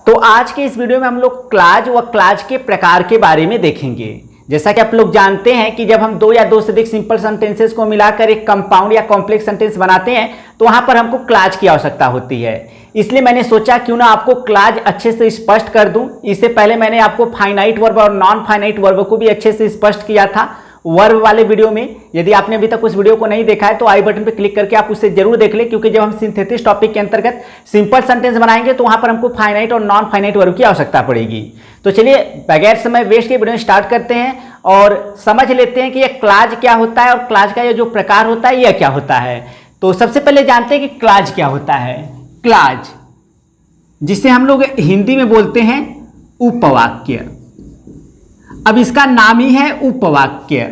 तो आज के इस वीडियो में हम लोग क्लाज व क्लाज के प्रकार के बारे में देखेंगे। जैसा कि आप लोग जानते हैं कि जब हम दो या दो से अधिक सिंपल सेंटेंसेस को मिलाकर एक कंपाउंड या कॉम्प्लेक्स सेंटेंस बनाते हैं तो वहां पर हमको क्लाज की आवश्यकता होती है। इसलिए मैंने सोचा क्यों ना आपको क्लाज अच्छे से स्पष्ट कर दूं। इससे पहले मैंने आपको फाइनाइट वर्ब और नॉन फाइनाइट वर्ब को भी अच्छे से स्पष्ट किया था वर्ब वाले वीडियो में। यदि आपने अभी तक उस वीडियो को नहीं देखा है तो आई बटन पर क्लिक करके आप उसे जरूर देख लें, क्योंकि जब हम सिंथेसिस टॉपिक के अंतर्गत सिंपल सेंटेंस बनाएंगे तो वहां पर हमको फाइनाइट और नॉन फाइनाइट वर्ब की आवश्यकता पड़ेगी। तो चलिए बगैर समय वेस्ट के वीडियो स्टार्ट करते हैं और समझ लेते हैं कि यह क्लाज क्या होता है और क्लाज का यह जो प्रकार होता है यह क्या होता है। तो सबसे पहले जानते हैं कि क्लाज क्या होता है। क्लाज, जिसे हम लोग हिंदी में बोलते हैं उपवाक्य। अब इसका नाम ही है उपवाक्य।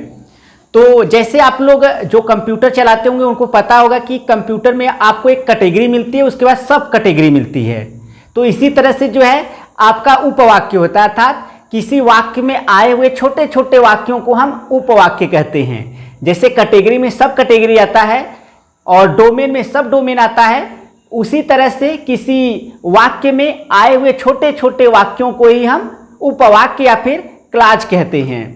तो जैसे आप लोग जो कंप्यूटर चलाते होंगे उनको पता होगा कि कंप्यूटर में आपको एक कैटेगरी मिलती है, उसके बाद सब कैटेगरी मिलती है। तो इसी तरह से जो है आपका उपवाक्य होता है, अर्थात किसी वाक्य में आए हुए छोटे छोटे वाक्यों को हम उपवाक्य कहते हैं। जैसे कैटेगरी में सब कैटेगरी आता है और डोमेन में सब डोमेन आता है, उसी तरह से किसी वाक्य में आए हुए छोटे छोटे वाक्यों को ही हम उपवाक्य या फिर क्लाज कहते हैं।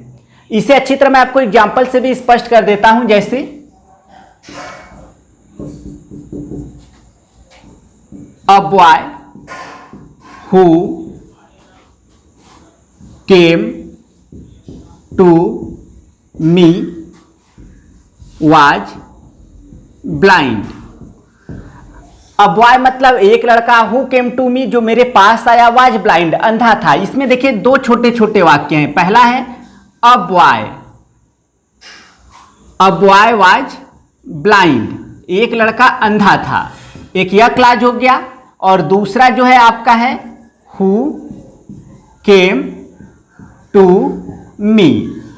इसे अच्छी तरह मैं आपको एग्जाम्पल से भी स्पष्ट कर देता हूं। जैसे a boy who came to me was blind. A boy मतलब एक लड़का, हु केम टू मी जो मेरे पास आया, वाज ब्लाइंड अंधा था। इसमें देखिए दो छोटे छोटे वाक्य हैं। पहला है अ बॉय वाज ब्लाइंड, एक लड़का अंधा था, एक यह क्लाज हो गया। और दूसरा जो है आपका है हु केम टू मी,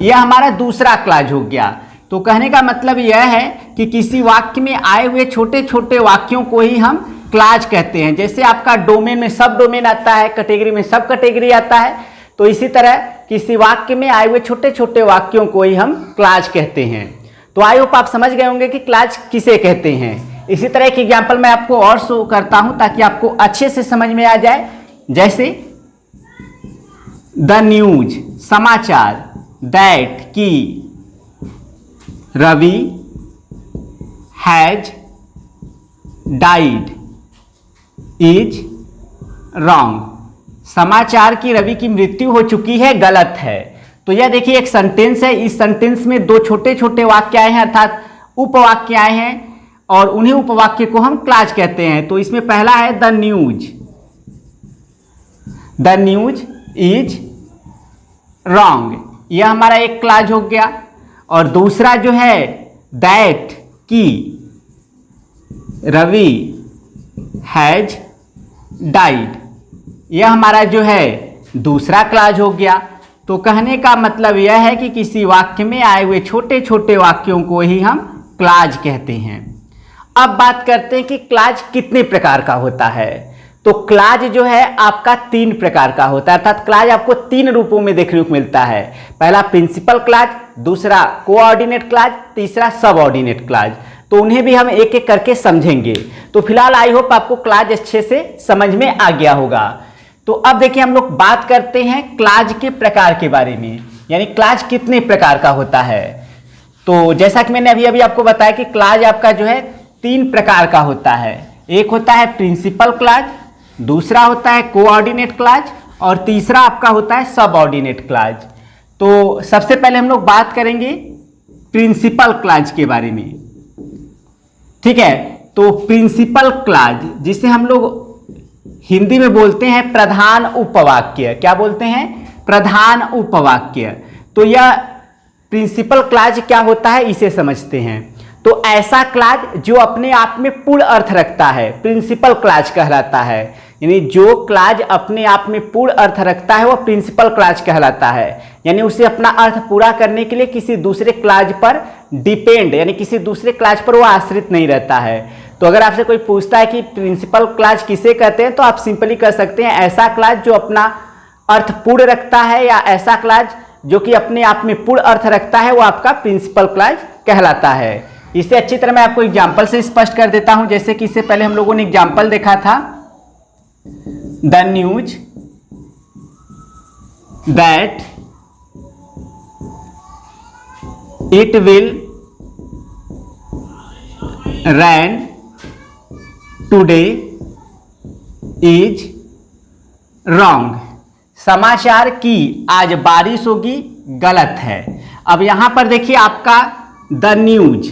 यह हमारा दूसरा क्लाज हो गया। तो कहने का मतलब यह है कि किसी वाक्य में आए हुए छोटे छोटे वाक्यों को ही हम क्लाज कहते हैं। जैसे आपका डोमेन में सब डोमेन आता है, कैटेगरी में सब कैटेगरी आता है, तो इसी तरह किसी वाक्य में आए हुए छोटे छोटे वाक्यों को ही हम क्लाज कहते हैं। तो आई होप आप समझ गए होंगे कि क्लाज किसे कहते हैं। इसी तरह एक एग्जाम्पल मैं आपको और शो करता हूं ताकि आपको अच्छे से समझ में आ जाए। जैसे द न्यूज समाचार, दैट की Ravi has died is wrong. समाचार की रवि की मृत्यु हो चुकी है गलत है। तो यह देखिए एक सेंटेंस है। इस सेंटेंस में दो छोटे छोटे वाक्य आए हैं, अर्थात उपवाक्य आए हैं, और उन्हीं उपवाक्य को हम क्लाज कहते हैं। तो इसमें पहला है द न्यूज इज रॉन्ग, यह हमारा एक क्लाज हो गया। और दूसरा जो है दैट की रवि हैज डाइड, यह हमारा जो है दूसरा क्लाज हो गया। तो कहने का मतलब यह है कि किसी वाक्य में आए हुए छोटे छोटे वाक्यों को ही हम क्लाज कहते हैं। अब बात करते हैं कि क्लाज कितने प्रकार का होता है। तो क्लाज जो है आपका तीन प्रकार का होता है, अर्थात क्लाज आपको तीन रूपों में देखने को मिलता है। पहला प्रिंसिपल क्लाज, दूसरा कोऑर्डिनेट क्लाज, तीसरा सबऑर्डिनेट क्लाज। तो उन्हें भी हम एक एक करके समझेंगे। तो फिलहाल आई होप आपको क्लाज अच्छे से समझ में आ गया होगा। तो अब देखिए हम लोग बात करते हैं क्लाज के प्रकार के बारे में, यानी क्लाज कितने प्रकार का होता है। तो जैसा कि मैंने अभी आपको बताया कि क्लाज आपका जो है तीन प्रकार का होता है। एक होता है प्रिंसिपल क्लाज, दूसरा होता है कोऑर्डिनेट क्लाज, और तीसरा आपका होता है सबऑर्डिनेट क्लाज। तो सबसे पहले हम लोग बात करेंगे प्रिंसिपल क्लाज के बारे में, ठीक है। तो प्रिंसिपल क्लाज, जिसे हम लोग हिंदी में बोलते हैं प्रधान उपवाक्य, क्या बोलते हैं? प्रधान उपवाक्य। तो यह प्रिंसिपल क्लाज क्या होता है इसे समझते हैं। तो ऐसा क्लाज जो अपने आप में पूर्ण अर्थ रखता है प्रिंसिपल क्लाज कहलाता है। यानी जो क्लाज अपने आप में पूर्ण अर्थ रखता है वह प्रिंसिपल क्लाज कहलाता है। यानी उसे अपना अर्थ पूरा करने के लिए किसी दूसरे क्लाज पर डिपेंड, यानी किसी दूसरे क्लाज पर वो आश्रित नहीं रहता है। तो अगर आपसे कोई पूछता है कि प्रिंसिपल क्लाज किसे कहते हैं, तो आप सिंपली कह सकते हैं ऐसा क्लाज जो अपना अर्थ पूर्ण रखता है, या ऐसा क्लाज जो कि अपने आप में पूर्ण अर्थ रखता है, वो आपका प्रिंसिपल क्लाज कहलाता है। इसे अच्छी तरह मैं आपको एग्जाम्पल से स्पष्ट कर देता हूं। जैसे कि इससे पहले हम लोगों ने एग्जाम्पल देखा था the news that it will rain today is wrong. समाचार की आज बारिश होगी गलत है। अब यहां पर देखिए आपका द न्यूज,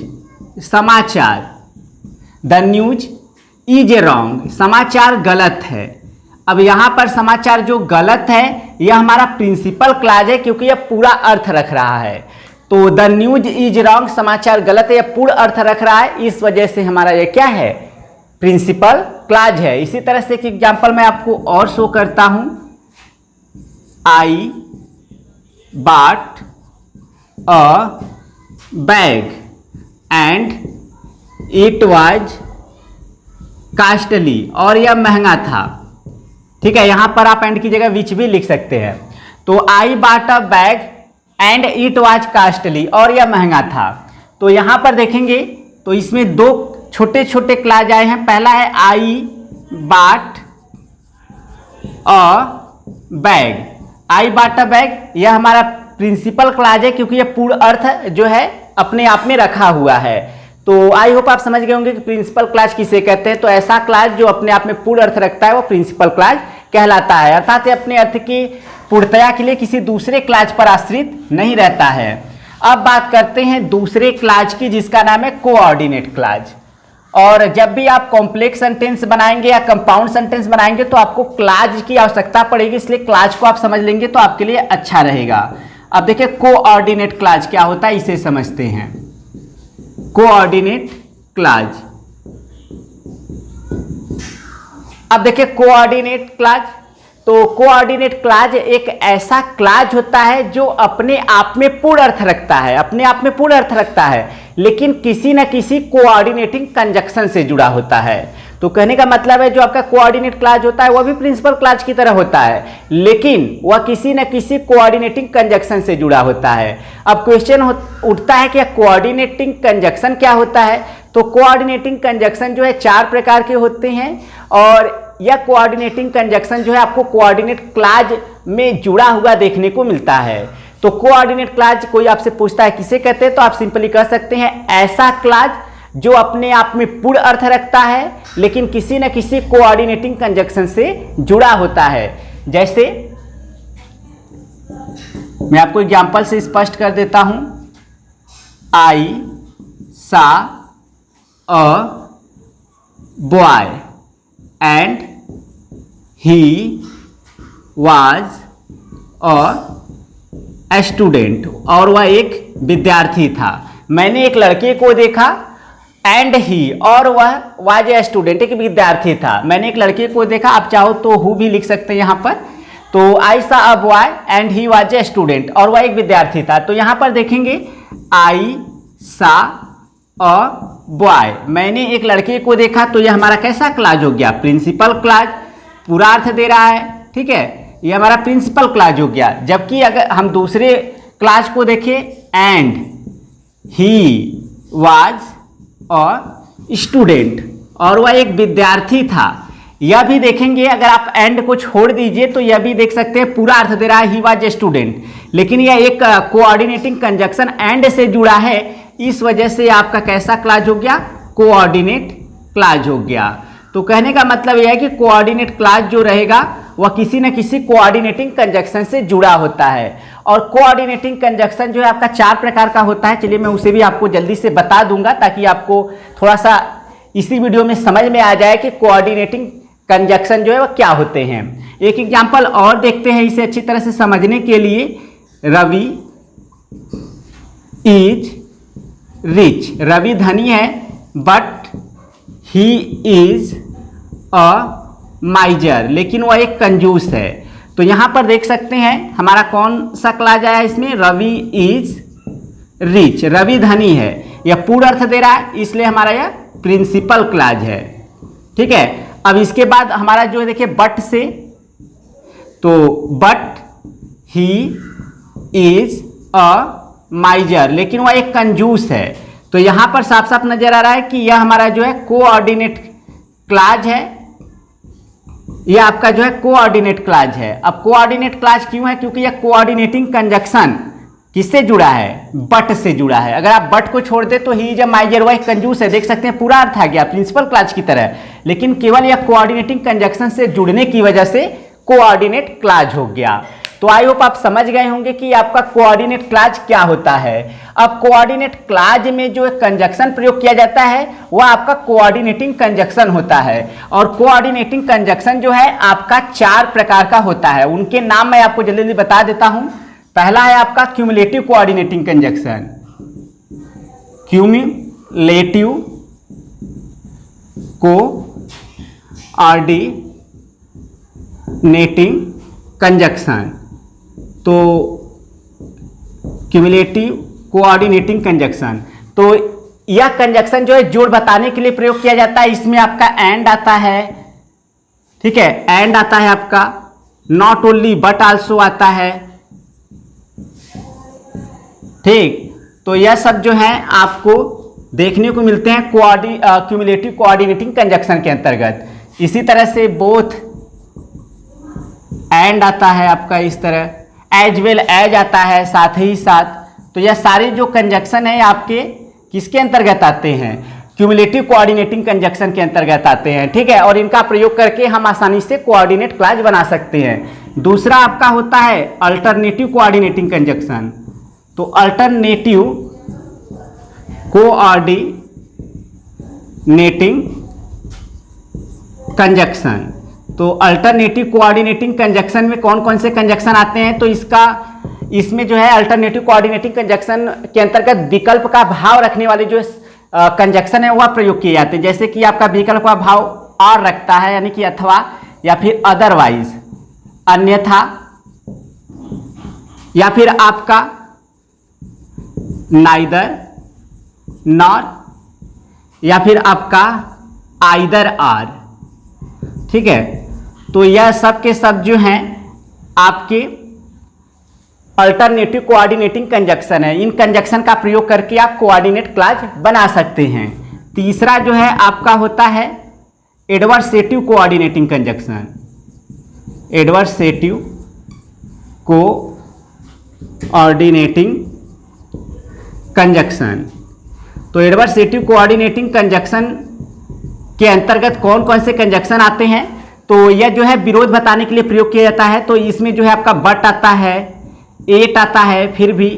समाचार, द न्यूज इज रॉन्ग, समाचार गलत है। अब यहां पर समाचार जो गलत है यह हमारा प्रिंसिपल क्लॉज है, क्योंकि यह पूरा अर्थ रख रहा है। तो द न्यूज इज रॉन्ग, समाचार गलत है, यह पूर्ण अर्थ रख रहा है, इस वजह से हमारा यह क्या है, प्रिंसिपल क्लॉज है। इसी तरह से एक एग्जांपल मैं आपको और शो करता हूं। I bought a bag and it was costly, और यह महंगा था। ठीक है, यहां पर आप एंड की जगह विच भी लिख सकते हैं। तो आई bought a bag and it was costly, और यह महंगा था। तो यहां पर देखेंगे तो इसमें दो छोटे छोटे क्लॉज आए हैं। पहला है आई bought a bag, I bought a bag, यह हमारा प्रिंसिपल क्लॉज है, क्योंकि यह पूर्ण अर्थ जो है अपने आप में रखा हुआ है। तो आई होप आप समझ गए होंगे कि प्रिंसिपल क्लॉज किसे कहते हैं। तो ऐसा क्लॉज जो अपने आप में पूर्ण अर्थ रखता है वो प्रिंसिपल क्लॉज कहलाता है, अर्थात अपने अर्थ की पूर्णतया के लिए किसी दूसरे क्लॉज पर आश्रित नहीं रहता है। अब बात करते हैं दूसरे क्लॉज की, जिसका नाम है कोऑर्डिनेट क्लॉज। और जब भी आप कॉम्प्लेक्स सेंटेंस बनाएंगे या कंपाउंड सेंटेंस बनाएंगे तो आपको क्लॉज की आवश्यकता पड़ेगी, इसलिए क्लॉज को आप समझ लेंगे तो आपके लिए अच्छा रहेगा। अब देखिए कोऑर्डिनेट क्लॉज क्या होता है, इसे समझते हैं। कोऑर्डिनेट क्लॉज, अब देखिए कोऑर्डिनेट क्लॉज, तो कोऑर्डिनेट क्लॉज एक ऐसा क्लॉज होता है जो अपने आप में पूर्ण अर्थ रखता है, अपने आप में पूर्ण अर्थ रखता है, लेकिन किसी न किसी कोऑर्डिनेटिंग कंजक्शन से जुड़ा होता है। तो कहने का मतलब है जो आपका कोऑर्डिनेट क्लॉज होता है वह भी प्रिंसिपल क्लॉज की तरह होता है, लेकिन वह किसी न किसी कोऑर्डिनेटिंग कंजक्शन से जुड़ा होता है। अब क्वेश्चन उठता है कि कोऑर्डिनेटिंग कंजक्शन क्या होता है। तो कोऑर्डिनेटिंग कंजक्शन जो है 4 प्रकार के होते हैं, और यह कोऑर्डिनेटिंग कंजक्शन जो है आपको कोऑर्डिनेट क्लॉज में जुड़ा हुआ देखने को मिलता है। तो कोऑर्डिनेट क्लॉज कोई आपसे पूछता है किसे कहते हैं, तो आप सिंपली कह सकते हैं ऐसा क्लॉज जो अपने आप में पूर्ण अर्थ रखता है, लेकिन किसी न किसी कोऑर्डिनेटिंग कंजक्शन से जुड़ा होता है। जैसे मैं आपको एग्जांपल से स्पष्ट कर देता हूं। आई सा a boy and he was a student, और वह एक विद्यार्थी था। मैंने एक लड़के को देखा, एंड ही, और वह वाज ए स्टूडेंट, एक विद्यार्थी था। मैंने एक लड़के को देखा, आप चाहो तो हु भी लिख सकते हैं यहाँ पर। तो आई सा a boy and he was a student, और वह एक विद्यार्थी था। तो यहाँ पर देखेंगे आई सा अ बॉय, मैंने एक लड़के को देखा, तो यह हमारा कैसा क्लॉज हो गया, प्रिंसिपल क्लॉज, पूरा अर्थ दे रहा है। ठीक है, यह हमारा प्रिंसिपल क्लॉज हो गया। जबकि अगर हम दूसरे क्लॉज को देखें, and he was a student, और वह एक विद्यार्थी था, यह भी देखेंगे। अगर आप एंड को छोड़ दीजिए तो यह भी देख सकते हैं पूरा अर्थ दे रहा है, ही वाज ए स्टूडेंट, लेकिन यह एक कोऑर्डिनेटिंग कंजक्शन एंड से जुड़ा है, इस वजह से आपका कैसा क्लॉज हो गया, कोऑर्डिनेट क्लॉज हो गया। तो कहने का मतलब यह है कि कोऑर्डिनेट क्लॉज जो रहेगा वह किसी न किसी कोऑर्डिनेटिंग कंजक्शन से जुड़ा होता है। और कोऑर्डिनेटिंग कंजक्शन जो है आपका 4 प्रकार का होता है। चलिए मैं उसे भी आपको जल्दी से बता दूंगा, ताकि आपको थोड़ा सा इसी वीडियो में समझ में आ जाए कि कोऑर्डिनेटिंग कंजक्शन जो है वह क्या होते हैं। एक एग्जांपल और देखते हैं इसे अच्छी तरह से समझने के लिए। रवि इज रिच, रवि धनी है, बट ही इज अ माइजर, लेकिन वह एक कंजूस है। तो यहां पर देख सकते हैं हमारा कौन सा क्लॉज आया इसमें, रवि इज रिच, रवि धनी है, यह पूर्ण अर्थ दे रहा है, इसलिए हमारा यह प्रिंसिपल क्लॉज है। ठीक है, अब इसके बाद हमारा जो है देखिए बट से, तो बट ही इज अ माइजर, लेकिन वह एक कंजूस है। तो यहां पर साफ साफ नजर आ रहा है कि यह हमारा जो है कोऑर्डिनेट क्लॉज है, ये आपका जो है कोऑर्डिनेट क्लॉज है। अब कोऑर्डिनेट क्लॉज क्यों है? क्योंकि यह कोऑर्डिनेटिंग कंजक्शन किससे जुड़ा है? बट से जुड़ा है। अगर आप बट को छोड़ दे तो ही इज अ माइजर वाइज कंजूस है, देख सकते हैं पूरा अर्थ आ गया प्रिंसिपल क्लॉज की तरह, लेकिन केवल यह कोऑर्डिनेटिंग कंजक्शन से जुड़ने की वजह से कोऑर्डिनेट क्लॉज हो गया। तो आई होप आप समझ गए होंगे कि आपका कोऑर्डिनेट क्लॉज क्या होता है। अब कोऑर्डिनेट क्लॉज में जो कंजक्शन प्रयोग किया जाता है वह आपका कोऑर्डिनेटिंग कंजक्शन होता है। और कोऑर्डिनेटिंग कंजक्शन जो है आपका 4 प्रकार का होता है, उनके नाम मैं आपको जल्दी जल्दी बता देता हूं। पहला है आपका cumulative coordinating conjunction, cumulative coordinating conjunction. तो क्यूमुलेटिव कोऑर्डिनेटिंग कंजक्शन, तो यह कंजक्शन जो है जोड़ बताने के लिए प्रयोग किया जाता है। इसमें आपका एंड आता है, ठीक है, एंड आता है आपका, नॉट ओनली बट आल्सो आता है, ठीक। तो यह सब जो है आपको देखने को मिलते हैं क्यूमुलेटिव कोऑर्डिनेटिंग कंजक्शन के अंतर्गत। इसी तरह से बोथ एंड आता है आपका, इस तरह एज वेल एज आता है साथ ही साथ। तो यह सारे जो कंजक्शन है आपके किसके अंतर्गत आते हैं? क्यूमुलेटिव कोऑर्डिनेटिंग कंजक्शन के अंतर्गत आते हैं, ठीक है। और इनका प्रयोग करके हम आसानी से कोऑर्डिनेट क्लॉज बना सकते हैं। दूसरा आपका होता है अल्टरनेटिव कोऑर्डिनेटिंग कंजक्शन। तो अल्टरनेटिव कोऑर्डिनेटिंग कंजक्शन, तो अल्टरनेटिव कोऑर्डिनेटिंग कंजक्शन में कौन कौन से कंजक्शन आते हैं? तो इसमें जो है अल्टरनेटिव कोऑर्डिनेटिंग कंजक्शन के अंतर्गत विकल्प का भाव रखने वाले जो कंजक्शन है वह प्रयोग किए जाते हैं। जैसे कि आपका विकल्प का भाव और रखता है, यानी कि अथवा या फिर अदरवाइज, अन्यथा, या फिर आपका नाइदर नॉर, या फिर आपका आइदर आर, ठीक है। तो यह सब के सब जो हैं आपके अल्टरनेटिव कोऑर्डिनेटिंग कंजक्शन है। इन कंजक्शन का प्रयोग करके आप कोऑर्डिनेट क्लॉज बना सकते हैं। तीसरा जो है आपका होता है adversative coordinating conjunction, adversative coordinating conjunction. तो एडवर्सेटिव कोऑर्डिनेटिंग कंजक्शन के अंतर्गत कौन कौन से कंजक्शन आते हैं? तो यह जो है विरोध बताने के लिए प्रयोग किया जाता है। तो इसमें जो है आपका बट आता है, एट आता है, फिर भी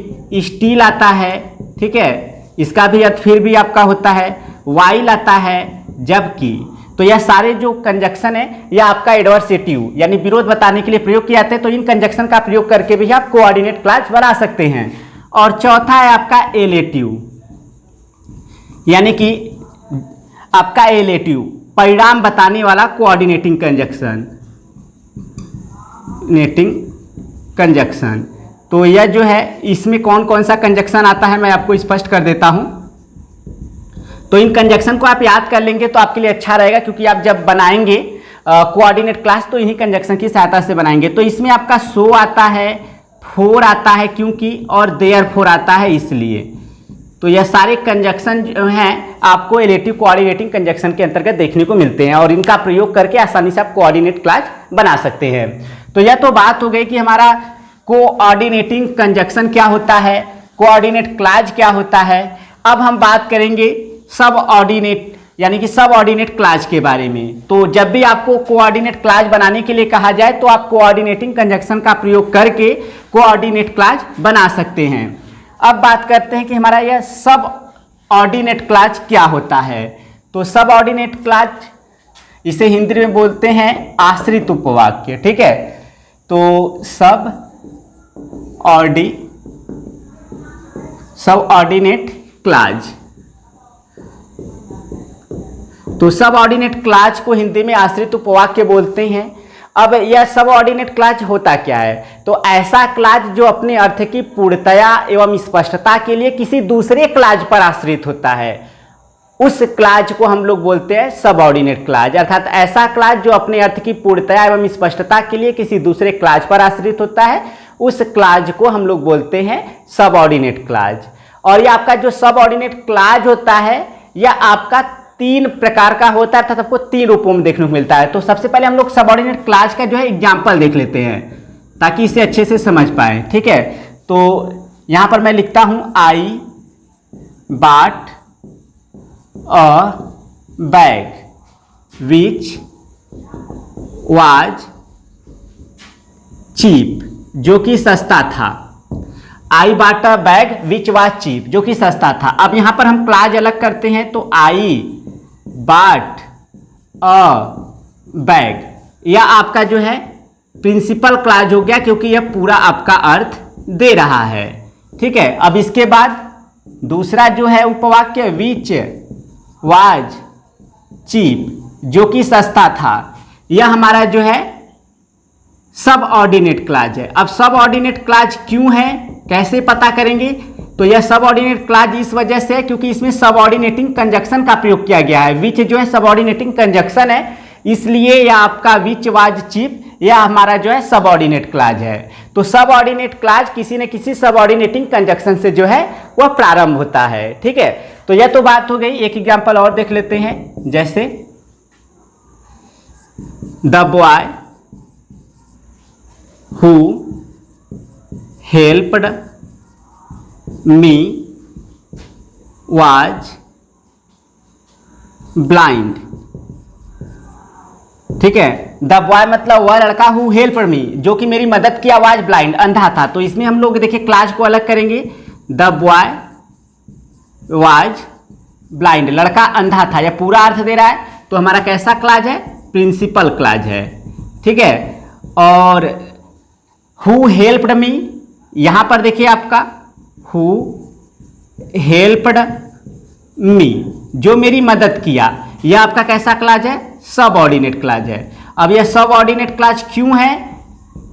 स्टील आता है, ठीक है, इसका भी अर्थ फिर भी आपका होता है, वाइल आता है, जबकि। तो यह सारे जो कंजक्शन है यह आपका एडवर्सेटिव यानी विरोध बताने के लिए प्रयोग किए जाते हैं। तो इन कंजक्शन का प्रयोग करके भी आप कोऑर्डिनेट क्लॉज बना सकते हैं। और चौथा है आपका एलेटिव, यानी कि आपका एलेटिव परिणाम बताने वाला कोऑर्डिनेटिंग कंजक्शन, कंजक्शन। तो यह जो है इसमें कौन कौन सा कंजक्शन आता है मैं आपको स्पष्ट कर देता हूं। तो इन कंजक्शन को आप याद कर लेंगे तो आपके लिए अच्छा रहेगा, क्योंकि आप जब बनाएंगे कोऑर्डिनेट क्लॉज तो इन्हीं कंजक्शन की सहायता से बनाएंगे। तो इसमें आपका सो आता है, फोर आता है क्योंकि, और देयरफॉर आता है इसलिए। तो यह सारे कंजक्शन जो हैं आपको एलेटिव कोऑर्डिनेटिंग कंजक्शन के अंतर्गत देखने को मिलते हैं, और इनका प्रयोग करके आसानी से आप कोऑर्डिनेट क्लॉज बना सकते हैं। तो यह तो बात हो गई कि हमारा कोऑर्डिनेटिंग कंजक्शन क्या होता है, कोऑर्डिनेट क्लॉज क्या होता है। अब हम बात करेंगे सब ऑर्डिनेट यानी कि सब ऑर्डिनेट क्लॉज के बारे में। तो जब भी आपको कोऑर्डिनेट क्लॉज बनाने के लिए कहा जाए तो आप कोऑर्डिनेटिंग कंजक्शन का प्रयोग करके कोऑर्डिनेट क्लॉज बना सकते हैं। अब बात करते हैं कि हमारा यह सब ऑर्डिनेट क्लॉज क्या होता है। तो सब ऑर्डिनेट क्लॉज, इसे हिंदी में बोलते हैं आश्रित उपवाक्य, ठीक है। तो सब ऑर्डिनेट क्लॉज, तो सब ऑर्डिनेट क्लॉज को हिंदी में आश्रित उपवाक्य बोलते हैं। अब यह सब ऑर्डिनेट क्लॉज होता क्या है? तो ऐसा क्लॉज जो अपने अर्थ की पूर्णतया एवं स्पष्टता के लिए किसी दूसरे क्लॉज पर आश्रित होता है, उस क्लॉज को हम लोग बोलते हैं सब ऑर्डिनेट क्लॉज। अर्थात ऐसा क्लॉज जो अपने अर्थ की पूर्णतया एवं स्पष्टता के लिए किसी दूसरे क्लॉज पर आश्रित होता है, उस क्लॉज को हम लोग बोलते हैं सब ऑर्डिनेट क्लॉज। और यह आपका जो सब ऑर्डिनेट क्लॉज होता है यह आपका तीन प्रकार का होता है, अर्थात आपको तीन रूपों में देखने को मिलता है। तो सबसे पहले हम लोग सबऑर्डिनेट क्लॉज का जो है एग्जाम्पल देख लेते हैं ताकि इसे अच्छे से समझ पाए। ठीक है, तो यहां पर मैं लिखता हूं I bought a bag which was cheap, जो कि सस्ता था। I bought a bag which was cheap, जो कि सस्ता था। अब यहां पर हम क्लॉज अलग करते हैं, तो आई बॉट अ बैग, यह आपका जो है प्रिंसिपल क्लॉज हो गया, क्योंकि यह पूरा आपका अर्थ दे रहा है। ठीक है, अब इसके बाद दूसरा जो है उपवाक्य विच वाज चीप, जो कि सस्ता था, यह हमारा जो है सब ऑर्डिनेट क्लॉज है। अब सब ऑर्डिनेट क्लॉज क्यों है, कैसे पता करेंगे? तो यह सब ऑर्डिनेट क्लॉज इस वजह से है क्योंकि इसमें सब ऑर्डिनेटिंग कंजक्शन का प्रयोग किया गया है। विच जो है सब ऑर्डिनेटिंग कंजक्शन है, इसलिए यह आपका विच वाज चीप यह हमारा जो है सब ऑर्डिनेट क्लॉज है। तो सब ऑर्डिनेट क्लॉज किसी न किसी सब ऑर्डिनेटिंग कंजक्शन से जो है वह प्रारंभ होता है। ठीक है, तो यह तो बात हो गई। एक एग्जांपल और देख लेते हैं, जैसे the boy who helped me was blind. ठीक है, द बॉय मतलब वह लड़का हु हेल्प मी, जो कि मेरी मदद किया, वाज ब्लाइंड, अंधा था। तो इसमें हम लोग देखिए क्लॉज को अलग करेंगे, द बॉय वाज ब्लाइंड, लड़का अंधा था, यह पूरा अर्थ दे रहा है। तो हमारा कैसा क्लॉज है? प्रिंसिपल क्लॉज है। ठीक है, और हु हेल्प्ड मी, यहां पर देखिए आपका हु हेल्प्ड मी, जो मेरी मदद किया, यह आपका कैसा क्लॉज है? सब ऑर्डिनेट क्लॉज है। अब यह सब ऑर्डिनेट क्लॉज क्यों है?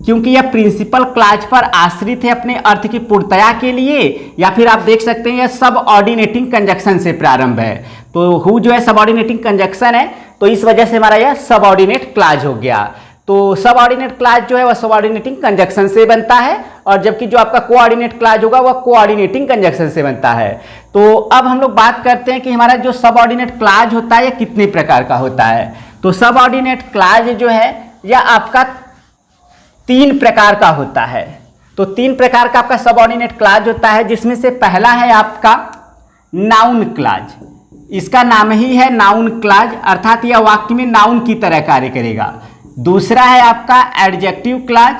क्योंकि यह प्रिंसिपल क्लॉज पर आश्रित है अपने अर्थ की पूर्तता के लिए, या फिर आप देख सकते हैं यह सब ऑर्डिनेटिंग कंजक्शन से प्रारंभ है। तो हु जो है सब ऑर्डिनेटिंग कंजक्शन है, तो इस वजह से हमारा यह सब ऑर्डिनेट क्लॉज हो गया। तो सब ऑर्डिनेट क्लॉज जो है वह सब ऑर्डिनेटिंग कंजक्शन से बनता है, और जबकि जो आपका कोऑर्डिनेट क्लॉज होगा वह कोऑर्डिनेटिंग कंजक्शन से बनता है। तो अब हम लोग बात करते हैं कि हमारा जो सब ऑर्डिनेट क्लॉज होता है यह कितने प्रकार का होता है। तो सब ऑर्डिनेट क्लॉज जो है यह आपका तीन प्रकार का होता है। तो तीन प्रकार का आपका सब ऑर्डिनेट क्लॉज होता है, जिसमें से पहला है आपका नाउन क्लॉज। इसका नाम ही है नाउन क्लॉज, अर्थात यह वाक्य में नाउन की तरह कार्य करेगा। दूसरा है आपका एडजेक्टिव क्लॉज,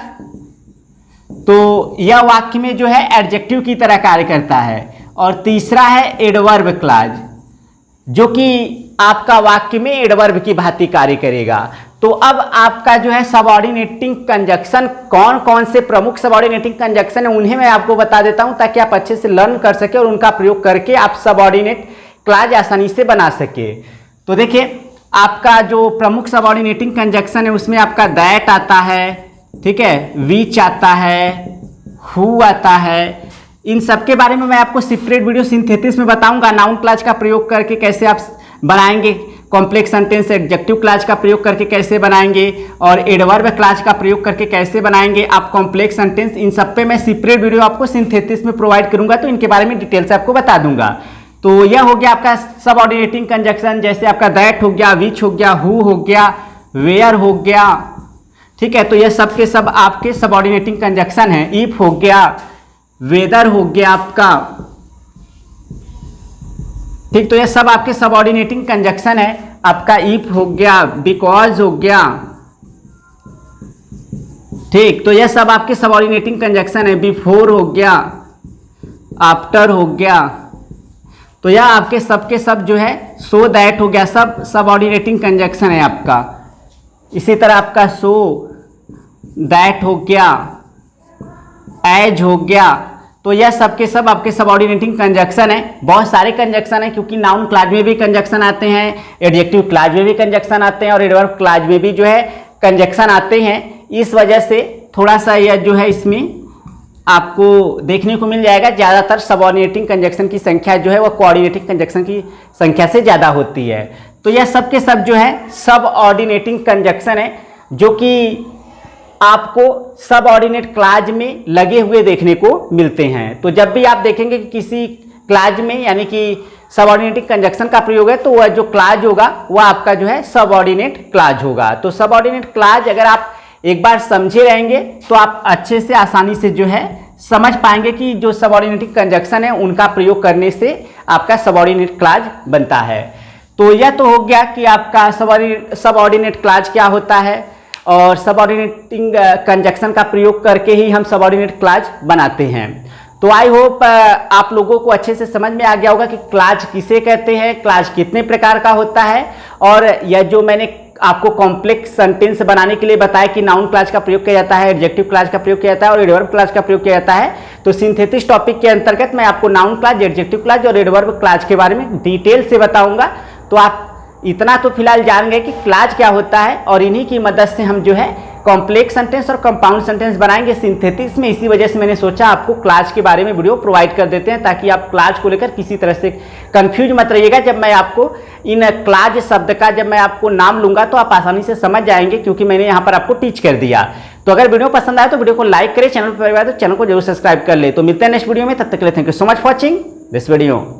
तो यह वाक्य में जो है एडजेक्टिव की तरह कार्य करता है। और तीसरा है एडवर्ब क्लॉज, जो कि आपका वाक्य में एडवर्ब की भांति कार्य करेगा। तो अब आपका जो है सबऑर्डिनेटिंग कंजक्शन, कौन कौन से प्रमुख सबऑर्डिनेटिंग कंजक्शन है उन्हें मैं आपको बता देता हूं, ताकि आप अच्छे से लर्न कर सके और उनका प्रयोग करके आप सबऑर्डिनेट क्लॉज आसानी से बना सके। तो देखिए आपका जो प्रमुख सबऑर्डिनेटिंग कंजक्शन है उसमें आपका दैट आता है, ठीक है, विच आता है, हु आता है। इन सब के बारे में मैं आपको सेपरेट वीडियो सिंथेसिस में बताऊंगा। नाउन क्लॉज का प्रयोग करके कैसे आप बनाएंगे, कॉम्प्लेक्स सेंटेंस एडजेक्टिव क्लॉज का प्रयोग करके कैसे बनाएंगे, और एडवर्ब क्लॉज का प्रयोग करके कैसे बनाएंगे आप कॉम्प्लेक्स सेंटेंस, इन सब पे मैं सेपरेट वीडियो आपको सिंथेसिस में प्रोवाइड करूंगा, तो इनके बारे में डिटेल से आपको बता दूंगा। तो यह हो गया आपका सबऑर्डिनेटिंग कंजक्शन, जैसे आपका दैट हो गया, विच हो गया, हु हो गया, वेयर हो गया। ठीक है, तो यह सब के सब आपके सबऑर्डिनेटिंग कंजक्शन है। इफ हो गया, वेदर हो गया आपका, ठीक, तो ये सब आपके सबऑर्डिनेटिंग कंजक्शन है। आपका इफ हो गया, बिकॉज हो गया, ठीक, तो ये सब आपके सबऑर्डिनेटिंग कंजक्शन है। बिफोर हो गया, आफ्टर हो गया, तो यह आपके सब के सब जो है सो दैट हो गया, सब सबऑर्डिनेटिंग कंजक्शन है आपका। इसी तरह आपका सो दैट हो गया, एज हो गया, तो यह सब के सब आपके सबऑर्डिनेटिंग कंजक्शन है। बहुत सारे कंजक्शन है, क्योंकि नाउन क्लॉज में भी कंजक्शन आते हैं, एडजेक्टिव क्लॉज में भी कंजक्शन आते हैं, और एडवर्ब क्लॉज में भी जो है कंजक्शन आते हैं। इस वजह से थोड़ा सा यह जो है इसमें आपको देखने को मिल जाएगा, ज़्यादातर सबऑर्डिनेटिंग कंजक्शन की संख्या जो है वह कोऑर्डिनेटिंग कंजक्शन की संख्या से ज़्यादा होती है। तो यह सब के सब जो है सबऑर्डिनेटिंग कंजक्शन है, जो कि आपको सबऑर्डिनेट क्लॉज में लगे हुए देखने को मिलते हैं। तो जब भी आप देखेंगे कि किसी क्लाज में यानी कि सबऑर्डिनेटिंग कंजक्शन का प्रयोग है तो वह जो क्लाज होगा वह आपका जो है सबऑर्डिनेट क्लाज होगा। तो सबऑर्डिनेट क्लाज अगर आप एक बार समझे रहेंगे तो आप अच्छे से आसानी से जो है समझ पाएंगे कि जो सबऑर्डिनेटिंग कंजक्शन है उनका प्रयोग करने से आपका सबऑर्डिनेट क्लाज बनता है। तो यह तो हो गया कि आपका सबऑर्डिनेट क्लाज क्या होता है और सबऑर्डिनेटिंग कंजक्शन का प्रयोग करके ही हम सबऑर्डिनेट क्लाज बनाते हैं। तो आई होप आप लोगों को अच्छे से समझ में आ गया होगा कि क्लाज किसे कहते हैं, क्लाज कितने प्रकार का होता है और यह जो मैंने आपको कॉम्प्लेक्स सेंटेंस बनाने के लिए बताया कि नाउन क्लाज का प्रयोग किया जाता है, एडजेक्टिव क्लाज का प्रयोग किया जाता है और एडवर्ब क्लाज का प्रयोग किया जाता है। तो सिंथेसिस टॉपिक के अंतर्गत मैं आपको नाउन क्लाज, एडजेक्टिव क्लाज और एडवर्ब क्लाज के बारे में डिटेल से बताऊंगा। तो आप इतना तो फिलहाल जान गए कि क्लाज क्या होता है और इन्हीं की मदद से हम जो है कॉम्प्लेक्स सेंटेंस और कंपाउंड सेंटेंस बनाएंगे सिंथेसिस में। इसी वजह से मैंने सोचा आपको क्लाज के बारे में वीडियो प्रोवाइड कर देते हैं ताकि आप क्लाज को लेकर किसी तरह से कंफ्यूज मत रहिएगा। जब मैं आपको इन क्लाज शब्द का जब मैं आपको नाम लूंगा तो आप आसानी से समझ जाएंगे क्योंकि मैंने यहाँ पर आपको टीच कर दिया। तो अगर वीडियो पसंद आए तो वीडियो को लाइक करें, चैनल पर तो चैनल को जरूर सब्सक्राइब कर ले। तो मिलते हैं नेक्स्ट वीडियो में, तब तक के लिए thank you so much for watching this video.